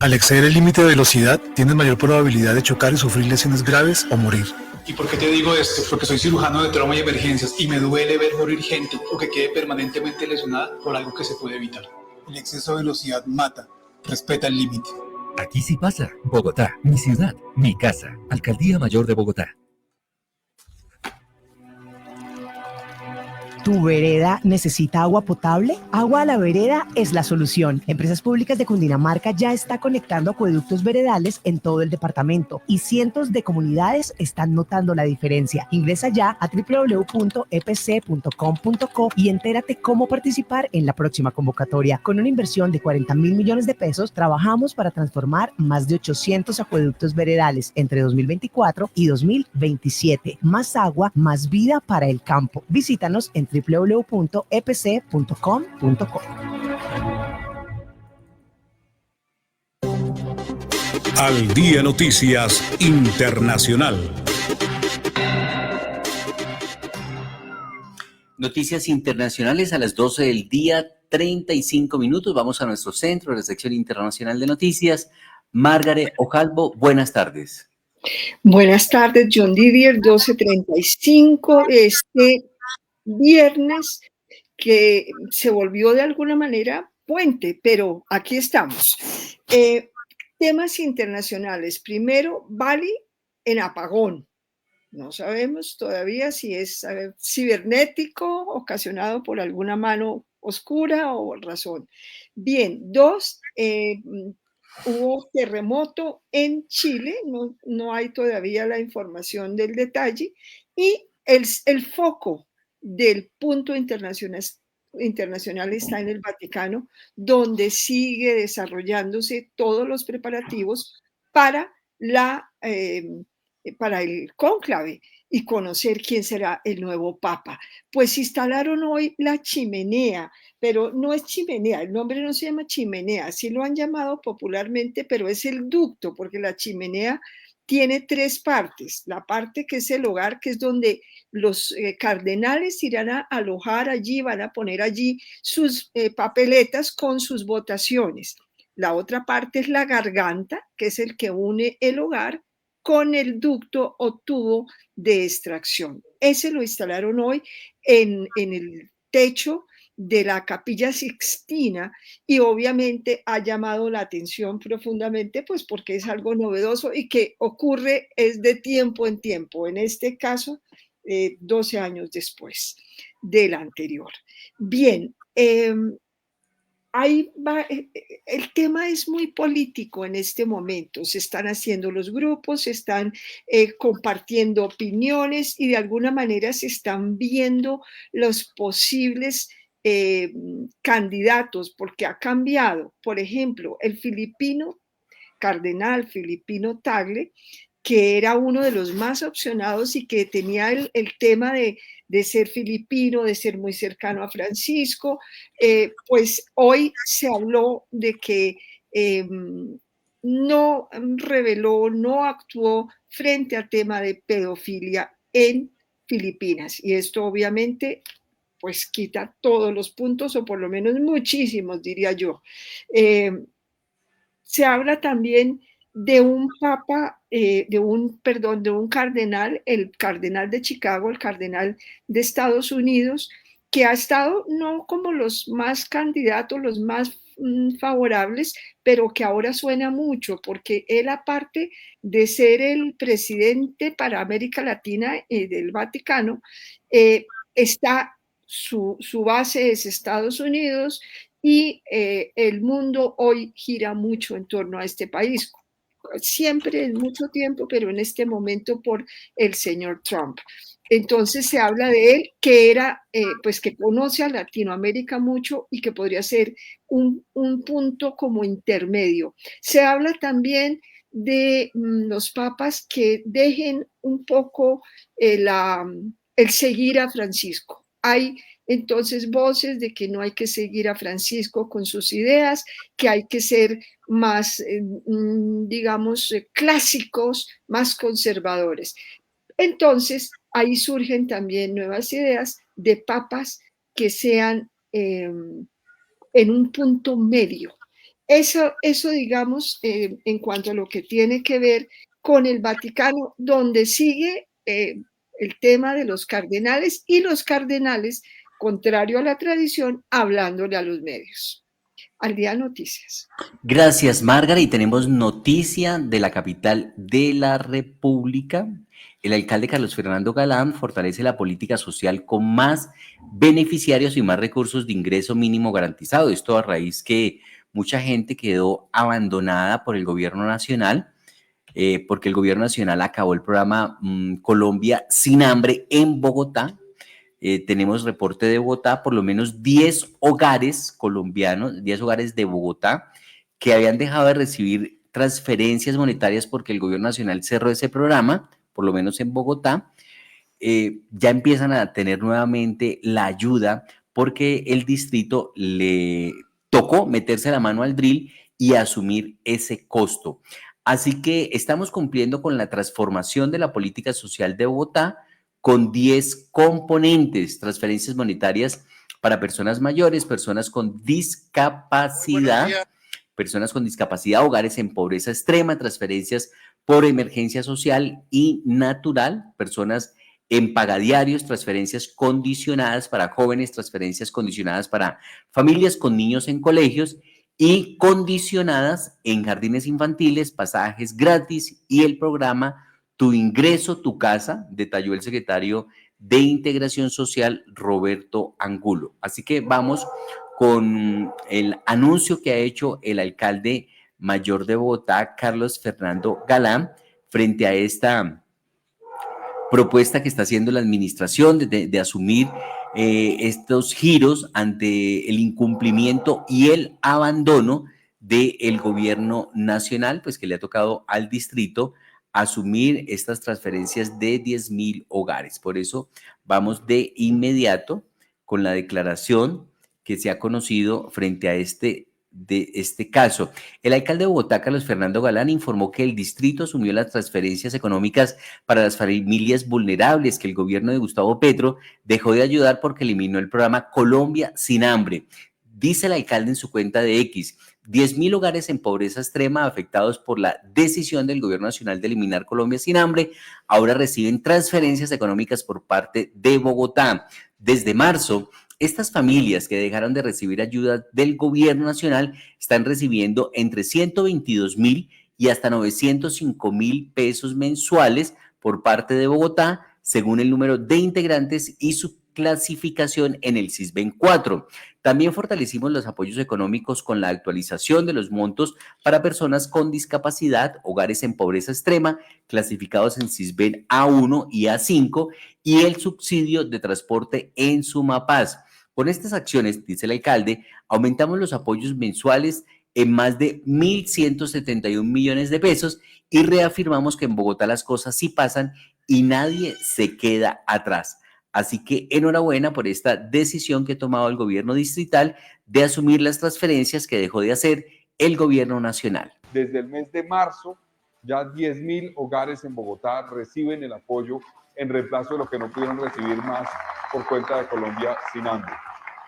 Al exceder el límite de velocidad, tienes mayor probabilidad de chocar y sufrir lesiones graves o morir. ¿Y por qué te digo esto? Porque soy cirujano de trauma y emergencias y me duele ver morir gente o que quede permanentemente lesionada por algo que se puede evitar. El exceso de velocidad mata. Respeta el límite. Aquí sí pasa. Bogotá, mi ciudad, mi casa. Alcaldía Mayor de Bogotá. ¿Tu vereda necesita agua potable? Agua a la Vereda es la solución. Empresas Públicas de Cundinamarca ya está conectando acueductos veredales en todo el departamento y cientos de comunidades están notando la diferencia. Ingresa ya a www.epc.com.co y entérate cómo participar en la próxima convocatoria. Con una inversión de 40.000 millones de pesos, trabajamos para transformar más de 800 acueductos veredales entre 2024 y 2027. Más agua, más vida para el campo. Visítanos en www.epc.com.co. Al Día Noticias Internacional. Noticias internacionales a las 12 del día, 35 minutos. Vamos a nuestro centro de la sección internacional de noticias. Margaret Ojalvo, buenas tardes. Buenas tardes, John Didier, 12:35. Viernes que se volvió de alguna manera puente, pero aquí estamos. Temas internacionales. Primero, Bali en apagón. No sabemos todavía si es cibernético, ocasionado por alguna mano oscura o razón. Bien, dos, hubo terremoto en Chile, no hay todavía la información del detalle, y el foco del punto internacional está en el Vaticano, donde sigue desarrollándose todos los preparativos para el cónclave y conocer quién será el nuevo papa. Pues instalaron hoy la chimenea, pero no es chimenea, el nombre no se llama chimenea, así lo han llamado popularmente, pero es el ducto, porque la chimenea tiene tres partes. La parte que es el hogar, que es donde los cardenales irán a alojar allí, van a poner allí sus papeletas con sus votaciones. La otra parte es la garganta, que es el que une el hogar con el ducto o tubo de extracción. Ese lo instalaron hoy en el techo de la Capilla Sixtina y obviamente ha llamado la atención profundamente, pues porque es algo novedoso y que ocurre es de tiempo en tiempo, en este caso 12 años después del anterior. Bien, ahí va, el tema es muy político en este momento, se están haciendo los grupos, se están compartiendo opiniones y de alguna manera se están viendo los posibles candidatos, porque ha cambiado. Por ejemplo, el cardenal filipino Tagle, que era uno de los más opcionados y que tenía el tema de ser filipino, de ser muy cercano a Francisco, pues hoy se habló de que no reveló, no actuó frente al tema de pedofilia en Filipinas. Y esto obviamente pues quita todos los puntos, o por lo menos muchísimos, diría yo. Se habla también de un papa, de un cardenal, el cardenal de Chicago, el cardenal de Estados Unidos, que ha estado no como los más candidatos, los más favorables, pero que ahora suena mucho, porque él, aparte de ser el presidente para América Latina del Vaticano, su base es Estados Unidos y el mundo hoy gira mucho en torno a este país. Siempre en mucho tiempo, pero en este momento por el señor Trump. Entonces se habla de él, que era, pues que conoce a Latinoamérica mucho y que podría ser un punto como intermedio. Se habla también de los papas que dejen un poco el seguir a Francisco. Hay entonces voces de que no hay que seguir a Francisco con sus ideas, que hay que ser más, digamos, clásicos, más conservadores. Entonces, ahí surgen también nuevas ideas de papas que sean en un punto medio. Eso digamos, en cuanto a lo que tiene que ver con el Vaticano, donde sigue el tema de los cardenales y los cardenales, contrario a la tradición, hablándole a los medios. Al Día Noticias. Gracias, Márgara. Y tenemos noticia de la capital de la República. El alcalde Carlos Fernando Galán fortalece la política social con más beneficiarios y más recursos de ingreso mínimo garantizado. Esto a raíz que mucha gente quedó abandonada por el gobierno nacional, porque el gobierno nacional acabó el programa Colombia sin hambre en Bogotá. Tenemos reporte de Bogotá, por lo menos 10 hogares colombianos, 10 hogares de Bogotá, que habían dejado de recibir transferencias monetarias porque el gobierno nacional cerró ese programa, por lo menos en Bogotá, ya empiezan a tener nuevamente la ayuda porque el distrito le tocó meterse la mano al drill y asumir ese costo. Así que estamos cumpliendo con la transformación de la política social de Bogotá, con 10 componentes: transferencias monetarias para personas mayores, personas con discapacidad, hogares en pobreza extrema, transferencias por emergencia social y natural, personas en pagadiarios, transferencias condicionadas para jóvenes, transferencias condicionadas para familias con niños en colegios y condicionadas en jardines infantiles, pasajes gratis y el programa Tu Ingreso, Tu Casa, detalló el secretario de Integración Social, Roberto Angulo. Así que vamos con el anuncio que ha hecho el alcalde mayor de Bogotá, Carlos Fernando Galán, frente a esta propuesta que está haciendo la administración de asumir estos giros ante el incumplimiento y el abandono del gobierno nacional, pues que le ha tocado al distrito asumir estas transferencias de 10.000 hogares. Por eso vamos de inmediato con la declaración que se ha conocido frente a este de este caso. El alcalde de Bogotá, Carlos Fernando Galán, informó que el distrito asumió las transferencias económicas para las familias vulnerables que el gobierno de Gustavo Petro dejó de ayudar porque eliminó el programa Colombia sin hambre. Dice el alcalde en su cuenta de X, 10.000 hogares en pobreza extrema afectados por la decisión del gobierno nacional de eliminar Colombia sin hambre ahora reciben transferencias económicas por parte de Bogotá. Desde marzo, estas familias que dejaron de recibir ayuda del gobierno nacional están recibiendo entre 122.000 y hasta 905.000 pesos mensuales por parte de Bogotá, según el número de integrantes y su clasificación en el SISBEN 4. También fortalecimos los apoyos económicos con la actualización de los montos para personas con discapacidad, hogares en pobreza extrema, clasificados en SISBEN A1 y A5, y el subsidio de transporte en Sumapaz. Con estas acciones, dice el alcalde, aumentamos los apoyos mensuales en más de 1.171 millones de pesos y reafirmamos que en Bogotá las cosas sí pasan y nadie se queda atrás. Así que enhorabuena por esta decisión que ha tomado el gobierno distrital de asumir las transferencias que dejó de hacer el gobierno nacional. Desde el mes de marzo, ya 10.000 hogares en Bogotá reciben el apoyo en reemplazo de lo que no pudieron recibir más por cuenta de Colombia sin hambre.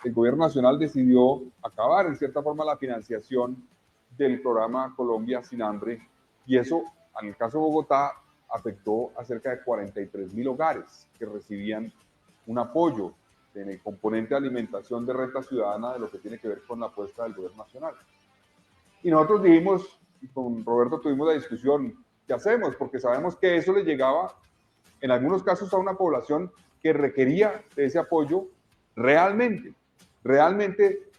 El gobierno nacional decidió acabar en cierta forma la financiación del programa Colombia sin hambre y eso, en el caso de Bogotá, afectó a cerca de 43.000 hogares que recibían un apoyo en el componente de alimentación de renta ciudadana de lo que tiene que ver con la apuesta del gobierno nacional. Y nosotros dijimos, y con Roberto tuvimos la discusión, ¿qué hacemos? Porque sabemos que eso le llegaba en algunos casos a una población que requería de ese apoyo realmente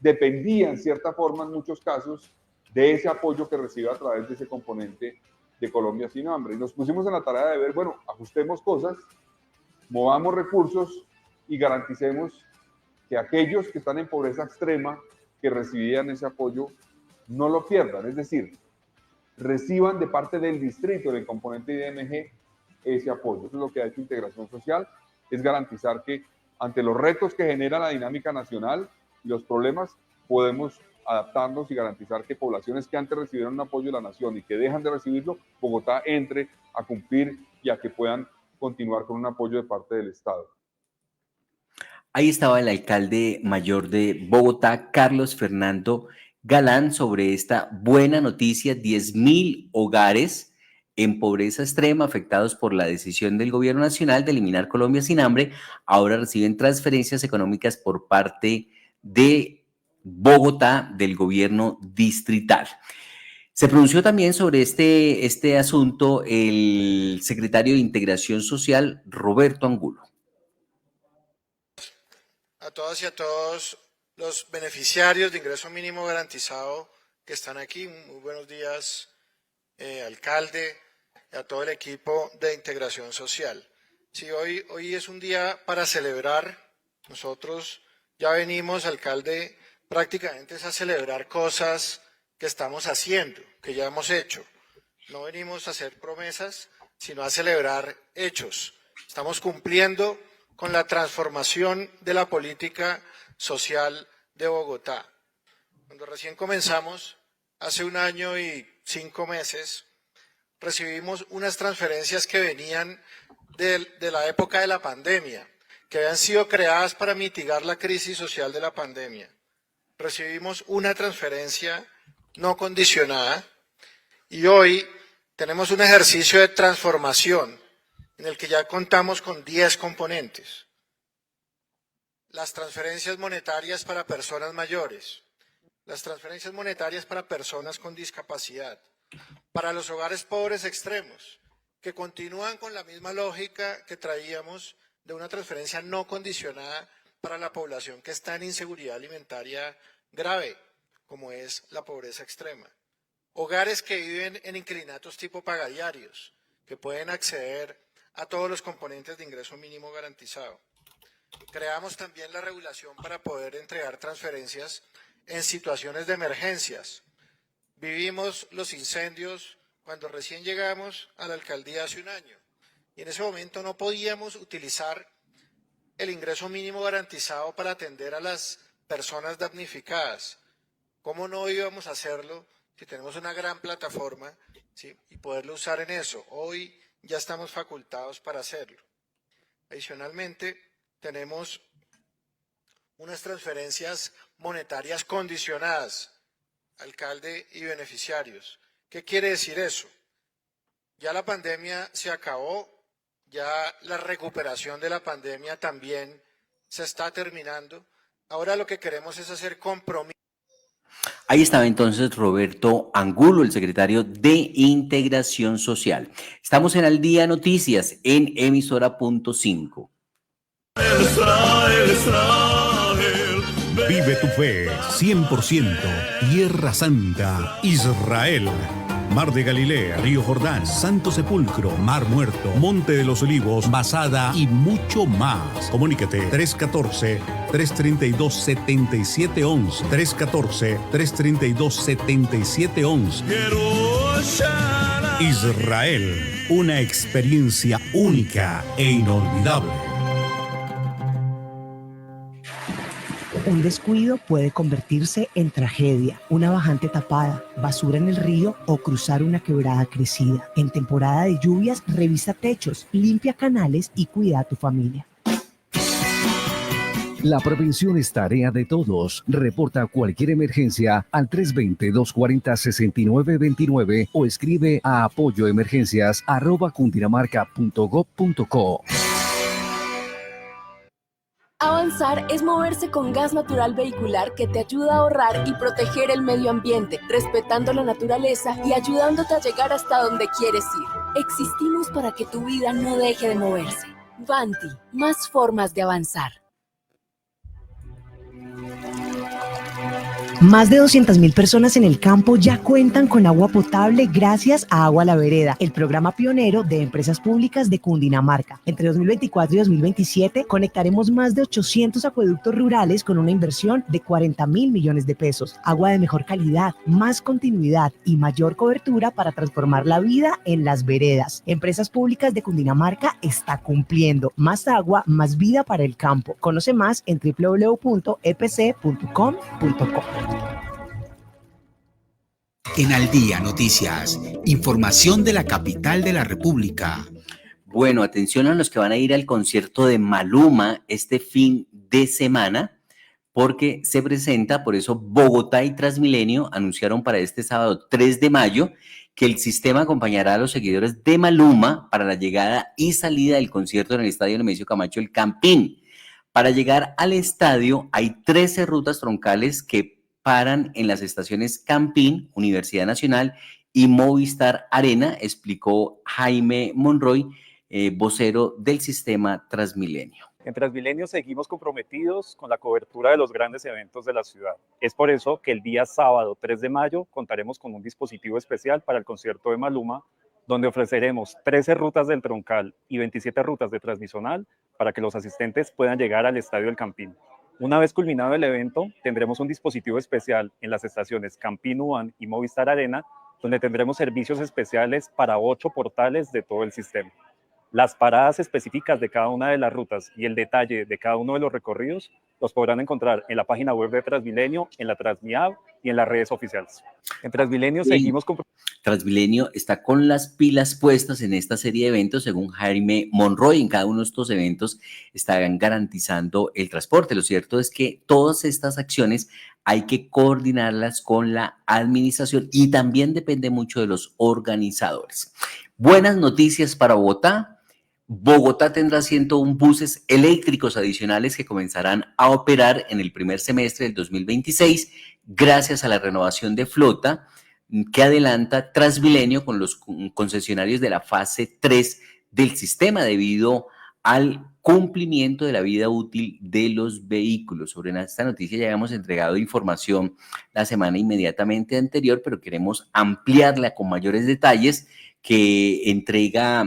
dependía en cierta forma en muchos casos de ese apoyo que recibe a través de ese componente de Colombia sin hambre. Y nos pusimos en la tarea de ver, bueno, ajustemos cosas, movamos recursos y garanticemos que aquellos que están en pobreza extrema, que recibían ese apoyo, no lo pierdan. Es decir, reciban de parte del distrito, del componente IDMG, ese apoyo. Eso es lo que ha hecho Integración Social, es garantizar que ante los retos que genera la dinámica nacional y los problemas, podemos adaptarnos y garantizar que poblaciones que antes recibieron un apoyo de la nación y que dejan de recibirlo, Bogotá entre a cumplir y a que puedan continuar con un apoyo de parte del Estado. Ahí estaba el alcalde mayor de Bogotá, Carlos Fernando Galán, sobre esta buena noticia: 10.000 hogares en pobreza extrema afectados por la decisión del gobierno nacional de eliminar Colombia sin hambre, ahora reciben transferencias económicas por parte de Bogotá, del gobierno distrital. Se pronunció también sobre este asunto el secretario de Integración Social, Roberto Angulo. A todas y a todos los beneficiarios de ingreso mínimo garantizado que están aquí, muy buenos días, alcalde, y a todo el equipo de Integración Social. Sí, hoy es un día para celebrar. Nosotros ya venimos, alcalde, prácticamente es a celebrar cosas que estamos haciendo, que ya hemos hecho. No venimos a hacer promesas, sino a celebrar hechos. Estamos cumpliendo con la transformación de la política social de Bogotá. Cuando recién comenzamos, hace 1 año y 5 meses, recibimos unas transferencias que venían de la época de la pandemia, que habían sido creadas para mitigar la crisis social de la pandemia. Recibimos una transferencia no condicionada y hoy tenemos un ejercicio de transformación en el que ya contamos con 10 componentes. Las transferencias monetarias para personas mayores, las transferencias monetarias para personas con discapacidad, para los hogares pobres extremos, que continúan con la misma lógica que traíamos de una transferencia no condicionada para la población que está en inseguridad alimentaria grave, como es la pobreza extrema. Hogares que viven en inquilinatos tipo pagadiarios, que pueden acceder a todos los componentes de ingreso mínimo garantizado. Creamos también la regulación para poder entregar transferencias en situaciones de emergencias. Vivimos los incendios cuando recién llegamos a la alcaldía hace 1 año y en ese momento no podíamos utilizar el ingreso mínimo garantizado para atender a las personas damnificadas. ¿Cómo no íbamos a hacerlo si tenemos una gran plataforma, ¿sí? Y poderlo usar en eso? Hoy ya estamos facultados para hacerlo. Adicionalmente, tenemos unas transferencias monetarias condicionadas, alcalde y beneficiarios. ¿Qué quiere decir eso? Ya la pandemia se acabó, ya la recuperación de la pandemia también se está terminando. Ahora lo que queremos es hacer compromisos. Ahí estaba entonces Roberto Angulo, el secretario de Integración Social. Estamos en Al Día Noticias en emisora.5. Vive tu fe, 100%. Tierra Santa, Israel. Mar de Galilea, Río Jordán, Santo Sepulcro, Mar Muerto, Monte de los Olivos, Masada y mucho más. Comunícate 314-332-7711. 314-332-7711. Israel, una experiencia única e inolvidable. Un descuido puede convertirse en tragedia, una bajante tapada, basura en el río o cruzar una quebrada crecida. En temporada de lluvias, revisa techos, limpia canales y cuida a tu familia. La prevención es tarea de todos. Reporta cualquier emergencia al 320-240-6929 o escribe a apoyoemergencias@cundinamarca.gov.co. Avanzar es moverse con gas natural vehicular que te ayuda a ahorrar y proteger el medio ambiente, respetando la naturaleza y ayudándote a llegar hasta donde quieres ir. Existimos para que tu vida no deje de moverse. Vanti, más formas de avanzar. Más de 200.000 personas en el campo ya cuentan con agua potable gracias a Agua La Vereda, el programa pionero de empresas públicas de Cundinamarca. Entre 2024 y 2027 conectaremos más de 800 acueductos rurales con una inversión de 40.000 millones de pesos. Agua de mejor calidad, más continuidad y mayor cobertura para transformar la vida en las veredas. Empresas Públicas de Cundinamarca está cumpliendo. Más agua, más vida para el campo. Conoce más en www.epc.com.co. En Al Día Noticias, información de la capital de la República. Bueno, atención a los que van a ir al concierto de Maluma este fin de semana, porque se presenta, por eso Bogotá y Transmilenio anunciaron para este sábado 3 de mayo que el sistema acompañará a los seguidores de Maluma para la llegada y salida del concierto en el Estadio Nemesio Camacho El Campín. Para llegar al estadio hay 13 rutas troncales que paran en las estaciones Campín, Universidad Nacional y Movistar Arena, explicó Jaime Monroy, vocero del sistema Transmilenio. En Transmilenio seguimos comprometidos con la cobertura de los grandes eventos de la ciudad. Es por eso que el día sábado 3 de mayo contaremos con un dispositivo especial para el concierto de Maluma, donde ofreceremos 13 rutas del troncal y 27 rutas de transmisional para que los asistentes puedan llegar al Estadio El Campín. Una vez culminado el evento, tendremos un dispositivo especial en las estaciones Campín UAN y Movistar Arena, donde tendremos servicios especiales para 8 portales de todo el sistema. Las paradas específicas de cada una de las rutas y el detalle de cada uno de los recorridos los podrán encontrar en la página web de Transmilenio, en la Transmiapp y en las redes oficiales. En Transmilenio seguimos con... Transmilenio está con las pilas puestas en esta serie de eventos, según Jaime Monroy. En cada uno de estos eventos estarán garantizando el transporte. Lo cierto es que todas estas acciones hay que coordinarlas con la administración y también depende mucho de los organizadores. Buenas noticias para Bogotá. Bogotá tendrá 101 buses eléctricos adicionales que comenzarán a operar en el primer semestre del 2026 gracias a la renovación de flota que adelanta Transmilenio con los concesionarios de la fase 3 del sistema debido al cumplimiento de la vida útil de los vehículos. Sobre esta noticia ya habíamos entregado información la semana inmediatamente anterior, pero queremos ampliarla con mayores detalles que entrega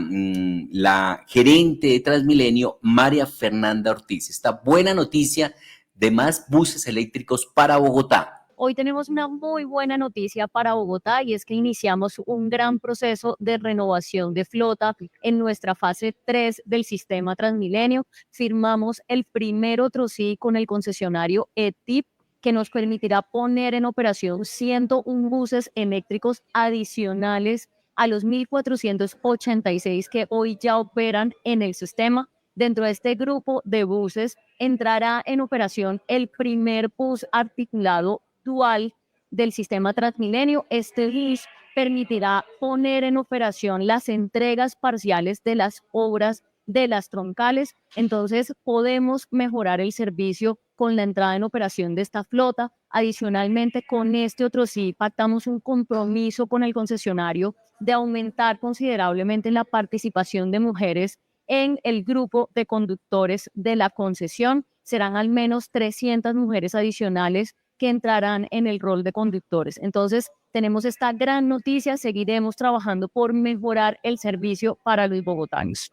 la gerente de Transmilenio, María Fernanda Ortiz. Esta buena noticia de más buses eléctricos para Bogotá. Hoy tenemos una muy buena noticia para Bogotá y es que iniciamos un gran proceso de renovación de flota en nuestra fase 3 del sistema Transmilenio. Firmamos el primer otro sí con el concesionario ETIP que nos permitirá poner en operación 101 buses eléctricos adicionales a los 1.486 que hoy ya operan en el sistema. Dentro de este grupo de buses entrará en operación el primer bus articulado dual del sistema Transmilenio. Este bus permitirá poner en operación las entregas parciales de las obras de las troncales. Entonces podemos mejorar el servicio con la entrada en operación de esta flota. Adicionalmente, con este otro sí pactamos un compromiso con el concesionario de aumentar considerablemente la participación de mujeres en el grupo de conductores de la concesión. Serán al menos 300 mujeres adicionales que entrarán en el rol de conductores. Entonces, tenemos esta gran noticia, seguiremos trabajando por mejorar el servicio para los bogotanos.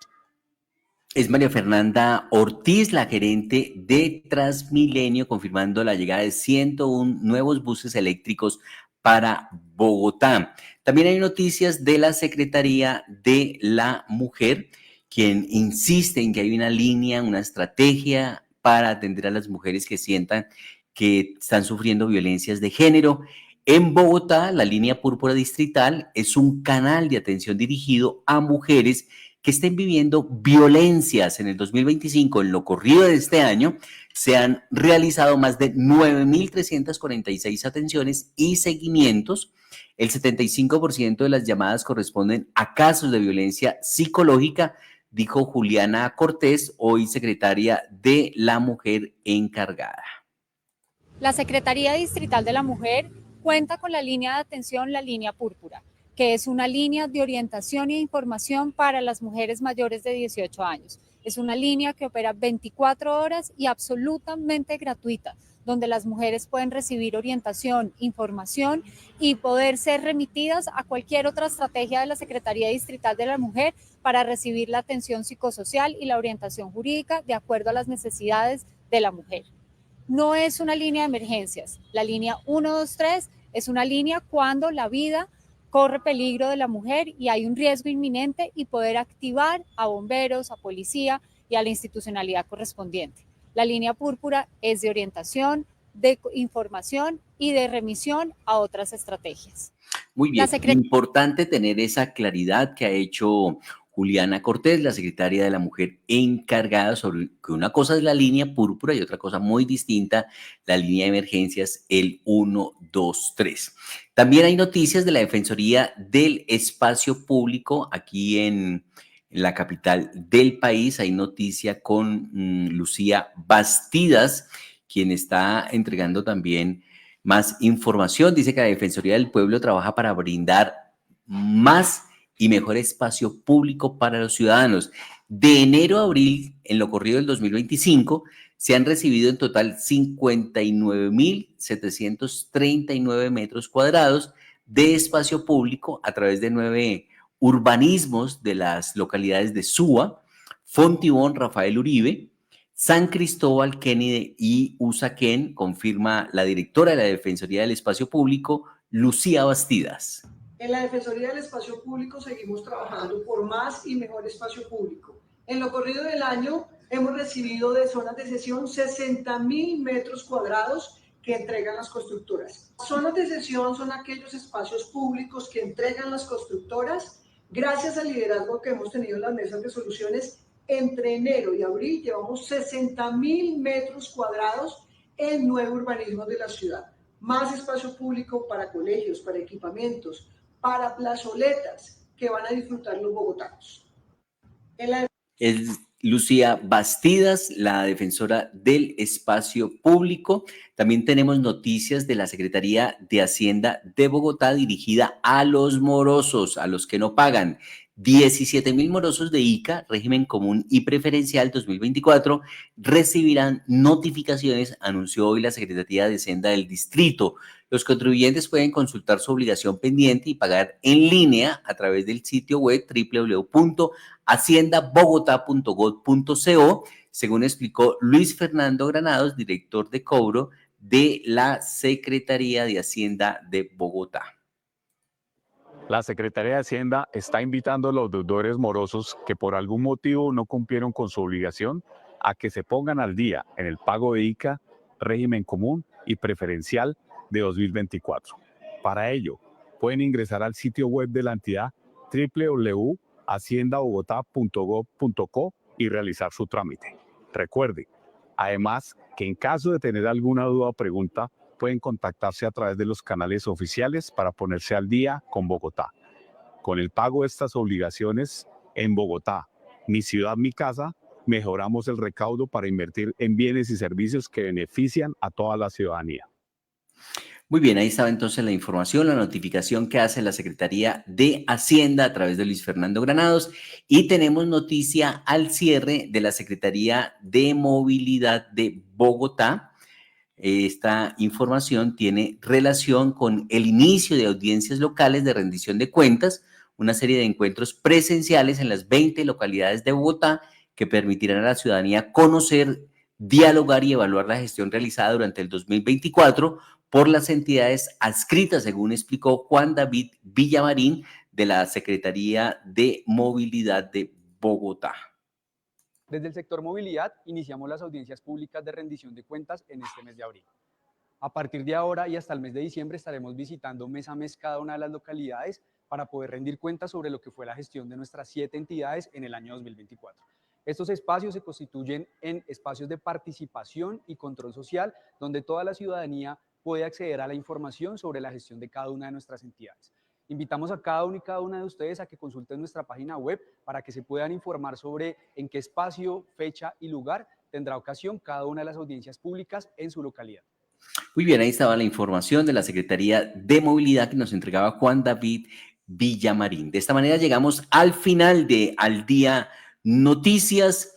Es María Fernanda Ortiz, la gerente de Transmilenio, confirmando la llegada de 101 nuevos buses eléctricos para Bogotá. También hay noticias de la Secretaría de la Mujer, quien insiste en que hay una línea, una estrategia para atender a las mujeres que sientan que están sufriendo violencias de género. En Bogotá, la línea Púrpura Distrital es un canal de atención dirigido a mujeres que estén viviendo violencias. En el 2025, en lo corrido de este año, se han realizado más de 9.346 atenciones y seguimientos. El 75% de las llamadas corresponden a casos de violencia psicológica, dijo Juliana Cortés, hoy secretaria de la Mujer encargada. La Secretaría Distrital de la Mujer cuenta con la línea de atención, la línea Púrpura, que es una línea de orientación e información para las mujeres mayores de 18 años. Es una línea que opera 24 horas y absolutamente gratuita, donde las mujeres pueden recibir orientación, información y poder ser remitidas a cualquier otra estrategia de la Secretaría Distrital de la Mujer para recibir la atención psicosocial y la orientación jurídica de acuerdo a las necesidades de la mujer. No es una línea de emergencias. La línea 123 es una línea cuando la vida corre peligro de la mujer y hay un riesgo inminente y poder activar a bomberos, a policía y a la institucionalidad correspondiente. La línea Púrpura es de orientación, de información y de remisión a otras estrategias. Muy bien, importante tener esa claridad que ha hecho Juliana Cortés, la secretaria de la Mujer encargada, sobre que una cosa es la línea Púrpura y otra cosa muy distinta, la línea de emergencias, el 123. También hay noticias de la Defensoría del Espacio Público aquí en la capital del país. Hay noticia con Lucía Bastidas, quien está entregando también más información. Dice que la Defensoría del Pueblo trabaja para brindar más y mejor espacio público para los ciudadanos. De enero a abril, en lo corrido del 2025, se han recibido en total 59.739 metros cuadrados de espacio público a través de 9 urbanismos de las localidades de Suba, Fontibón, Rafael Uribe, San Cristóbal, Kennedy y Usaquén, confirma la directora de la Defensoría del Espacio Público, Lucía Bastidas. En la Defensoría del Espacio Público seguimos trabajando por más y mejor espacio público. En lo corrido del año hemos recibido de zonas de cesión 60.000 metros cuadrados que entregan las constructoras. Zonas de cesión son aquellos espacios públicos que entregan las constructoras. Gracias al liderazgo que hemos tenido en las mesas de soluciones, entre enero y abril llevamos 60.000 metros cuadrados en 9 urbanismos de la ciudad. Más espacio público para colegios, para equipamientos, para plazoletas que van a disfrutar los bogotanos. Es Lucía Bastidas, la defensora del espacio público. También tenemos noticias de la Secretaría de Hacienda de Bogotá dirigida a los morosos, a los que no pagan. 17.000 morosos de ICA, régimen común y preferencial 2024, recibirán notificaciones, anunció hoy la Secretaría de Hacienda del Distrito. Los contribuyentes pueden consultar su obligación pendiente y pagar en línea a través del sitio web www.haciendabogotá.gov.co, según explicó Luis Fernando Granados, director de cobro de la Secretaría de Hacienda de Bogotá. La Secretaría de Hacienda está invitando a los deudores morosos que por algún motivo no cumplieron con su obligación a que se pongan al día en el pago de ICA, régimen común y preferencial de 2024. Para ello, pueden ingresar al sitio web de la entidad www.haciendabogotá.gov.co y realizar su trámite. Recuerde, además, que en caso de tener alguna duda o pregunta, pueden contactarse a través de los canales oficiales para ponerse al día con Bogotá. Con el pago de estas obligaciones en Bogotá, mi ciudad, mi casa, mejoramos el recaudo para invertir en bienes y servicios que benefician a toda la ciudadanía. Muy bien, ahí estaba entonces la información, la notificación que hace la Secretaría de Hacienda a través de Luis Fernando Granados, y tenemos noticia al cierre de la Secretaría de Movilidad de Bogotá. Esta información tiene relación con el inicio de audiencias locales de rendición de cuentas, una serie de encuentros presenciales en las 20 localidades de Bogotá que permitirán a la ciudadanía conocer, dialogar y evaluar la gestión realizada durante el 2024 por las entidades adscritas, según explicó Juan David Villamarín, de la Secretaría de Movilidad de Bogotá. Desde el sector movilidad iniciamos las audiencias públicas de rendición de cuentas en este mes de abril. A partir de ahora y hasta el mes de diciembre estaremos visitando mes a mes cada una de las localidades para poder rendir cuentas sobre lo que fue la gestión de nuestras 7 entidades en el año 2024. Estos espacios se constituyen en espacios de participación y control social, donde toda la ciudadanía puede acceder a la información sobre la gestión de cada una de nuestras entidades. Invitamos a cada uno y cada una de ustedes a que consulten nuestra página web para que se puedan informar sobre en qué espacio, fecha y lugar tendrá ocasión cada una de las audiencias públicas en su localidad. Muy bien, ahí estaba la información de la Secretaría de Movilidad que nos entregaba Juan David Villamarín. De esta manera llegamos al final de Al Día Noticias.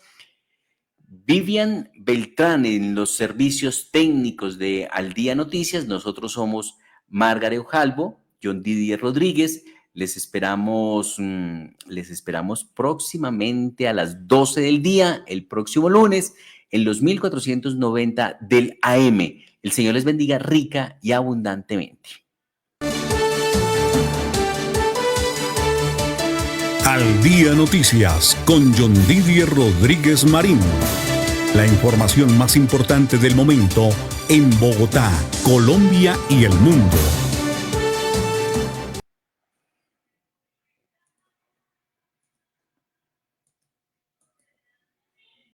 Vivian Beltrán en los servicios técnicos de Al Día Noticias. Nosotros somos Margaret Ojalvo, John Didier Rodríguez. Les esperamos próximamente a las 12 del día, el próximo lunes, en los 1490 del AM. El Señor les bendiga rica y abundantemente. Al Día Noticias con John Didier Rodríguez Marín. La información más importante del momento en Bogotá, Colombia y el mundo.